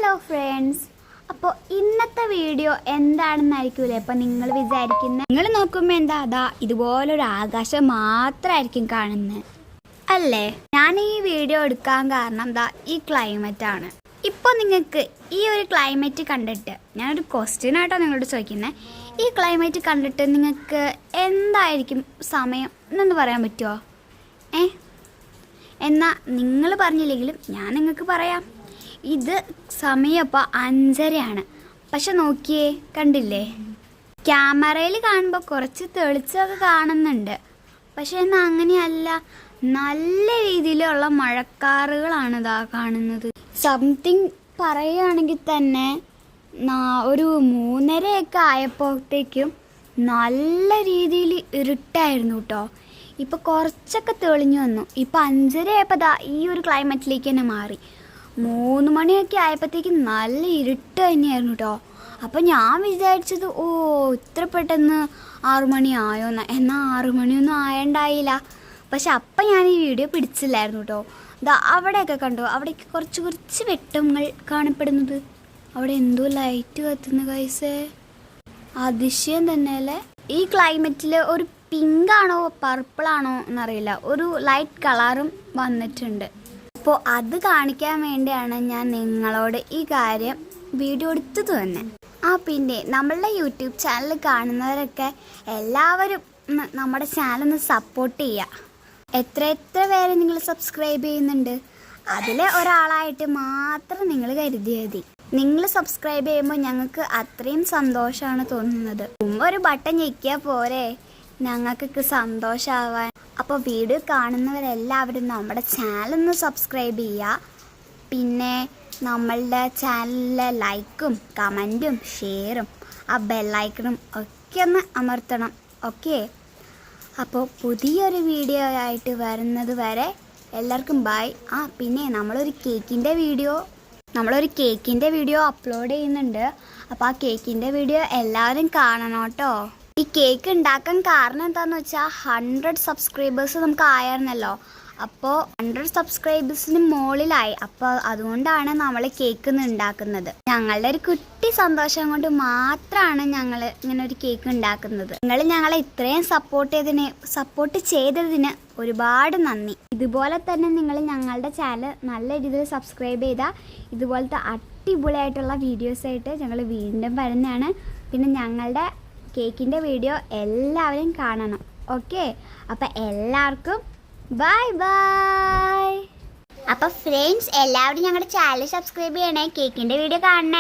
Hello friends, അപ്പോൾ ഇന്നത്തെ video എന്താണെന്നായിരിക്കൂലേ അപ്പോൾ നിങ്ങൾ വിചാരിക്കുന്നത്. നിങ്ങൾ നോക്കുമ്പോൾ അതാ ഇതുപോലൊരു ആകാശം മാത്രമായിരിക്കും കാണുന്നത് അല്ലേ. ഞാൻ ഈ വീഡിയോ എടുക്കാൻ കാരണം ഈ ക്ലൈമറ്റാണ്. ഇപ്പോൾ നിങ്ങൾക്ക് ഈ ഒരു ക്ലൈമറ്റ് കണ്ടിട്ട് ഞാനൊരു ക്വസ്റ്റ്യനായിട്ടാണ് നിങ്ങളോട് ചോദിക്കുന്നത്. ഈ ക്ലൈമറ്റ് കണ്ടിട്ട് നിങ്ങൾക്ക് എന്തായിരിക്കും സമയം എന്നൊന്ന് പറയാൻ പറ്റുമോ? എന്നാൽ നിങ്ങൾ പറഞ്ഞില്ലെങ്കിലും ഞാൻ നിങ്ങൾക്ക് പറയാം. ഇത് സമയം ഇപ്പോൾ 5:30 പക്ഷെ നോക്കിയേ, കണ്ടില്ലേ? ക്യാമറയിൽ കാണുമ്പോൾ കുറച്ച് തെളിച്ചൊക്കെ കാണുന്നുണ്ട്, പക്ഷെ എന്നാൽ അങ്ങനെയല്ല. നല്ല രീതിയിലുള്ള മഴക്കാറുകളാണ് ഇതാ കാണുന്നത്. സംതിങ് പറയുകയാണെങ്കിൽ തന്നെ ഒരു 3:30 ആയപ്പോഴത്തേക്കും നല്ല രീതിയിൽ ഇരുട്ടായിരുന്നു കേട്ടോ. ഇപ്പോൾ കുറച്ചൊക്കെ തെളിഞ്ഞു വന്നു. ഇപ്പോൾ 5:30 ആയപ്പോൾ ഈ ഒരു ക്ലൈമറ്റിലേക്ക് തന്നെ മാറി. 3 മണിയൊക്കെ ആയപ്പോഴത്തേക്കും നല്ല ഇരുട്ട് തന്നെയായിരുന്നു കേട്ടോ. അപ്പോൾ ഞാൻ വിചാരിച്ചത് ഇത്ര പെട്ടെന്ന് 6 മണി ആയോന്ന്. എന്നാൽ 6 മണിയൊന്നും ആയണ്ടായില്ല. പക്ഷെ അപ്പം ഞാൻ ഈ വീഡിയോ പിടിച്ചില്ലായിരുന്നു കേട്ടോ. അവിടെയൊക്കെ കണ്ടു, അവിടേക്ക് കുറച്ച് വെട്ടങ്ങൾ കാണപ്പെടുന്നത്. അവിടെ എന്തോ ലൈറ്റ് കത്തുന്ന കൈസേ, അതിശയം തന്നെയല്ലേ. ഈ ക്ലൈമറ്റിൽ ഒരു പിങ്കാണോ പർപ്പിളാണോ എന്നറിയില്ല, ഒരു ലൈറ്റ് കളറും വന്നിട്ടുണ്ട്. അപ്പോൾ അത് കാണിക്കാൻ വേണ്ടിയാണ് ഞാൻ നിങ്ങളോട് ഈ കാര്യം വീഡിയോ എടുത്തത് തന്നെ. പിന്നെ നമ്മളുടെ യൂട്യൂബ് ചാനൽ കാണുന്നവരൊക്കെ എല്ലാവരും നമ്മുടെ ചാനലൊന്ന് സപ്പോർട്ട് ചെയ്യുക. എത്ര പേരെ നിങ്ങൾ സബ്സ്ക്രൈബ് ചെയ്യുന്നുണ്ട്, അതിലെ ഒരാളായിട്ട് മാത്രം നിങ്ങൾ കരുതിയാൽ മതി. നിങ്ങൾ സബ്സ്ക്രൈബ് ചെയ്യുമ്പോൾ ഞങ്ങൾക്ക് അത്രയും സന്തോഷമാണ് തോന്നുന്നത്. ഒരു ബട്ടൺ ഞെക്കിയാൽ പോരെ ഞങ്ങൾക്കൊക്കെ സന്തോഷമാവാൻ. അപ്പോൾ വീഡിയോ കാണുന്നവരെല്ലാവരും നമ്മുടെ ചാനലൊന്ന് സബ്സ്ക്രൈബ് ചെയ്യുക. പിന്നെ നമ്മളുടെ ചാനലിലെ ലൈക്കും കമൻറ്റും ഷെയറും ബെല്ലൈക്കണും ഒക്കെ ഒന്ന് അമർത്തണം. ഓക്കെ, അപ്പോൾ പുതിയൊരു വീഡിയോ ആയിട്ട് വരുന്നത് വരെ എല്ലാവർക്കും ബൈ. പിന്നെ നമ്മളൊരു കേക്കിൻ്റെ വീഡിയോ അപ്ലോഡ് ചെയ്യുന്നുണ്ട്. അപ്പോൾ ആ കേക്കിൻ്റെ വീഡിയോ എല്ലാവരും കാണണം കേട്ടോ. ഈ കേക്ക് ഉണ്ടാക്കാൻ കാരണം എന്താണെന്ന് വെച്ചാൽ 100 സബ്സ്ക്രൈബേഴ്സ് നമുക്ക് ആയിരുന്നല്ലോ. അപ്പോൾ 100 സബ്സ്ക്രൈബേഴ്സിന് മുകളിലായി. അപ്പോൾ അതുകൊണ്ടാണ് നമ്മൾ കേക്ക് ഉണ്ടാക്കുന്നത്. ഞങ്ങളുടെ ഒരു കുട്ടി സന്തോഷം കൊണ്ട് മാത്രമാണ് ഞങ്ങൾ ഇങ്ങനെ ഒരു കേക്ക് ഉണ്ടാക്കുന്നത്. നിങ്ങൾ ഞങ്ങളെ ഇത്രയും സപ്പോർട്ട് ചെയ്തതിന് ഒരുപാട് നന്ദി. ഇതുപോലെ തന്നെ നിങ്ങൾ ഞങ്ങളുടെ ചാനൽ നല്ല രീതിയിൽ സബ്സ്ക്രൈബ് ചെയ്താൽ ഇതുപോലത്തെ അടിപൊളിയായിട്ടുള്ള വീഡിയോസായിട്ട് ഞങ്ങൾ വീണ്ടും വരുന്നതാണ്. പിന്നെ ഞങ്ങളുടെ കേക്കിൻ്റെ വീഡിയോ എല്ലാവരും കാണണം. ഓക്കെ, അപ്പം എല്ലാവർക്കും ബൈ. അപ്പോൾ ഫ്രണ്ട്സ് എല്ലാവരും ഞങ്ങളുടെ ചാനൽ സബ്സ്ക്രൈബ് ചെയ്യണേ, കേക്കിൻ്റെ വീഡിയോ കാണണേ.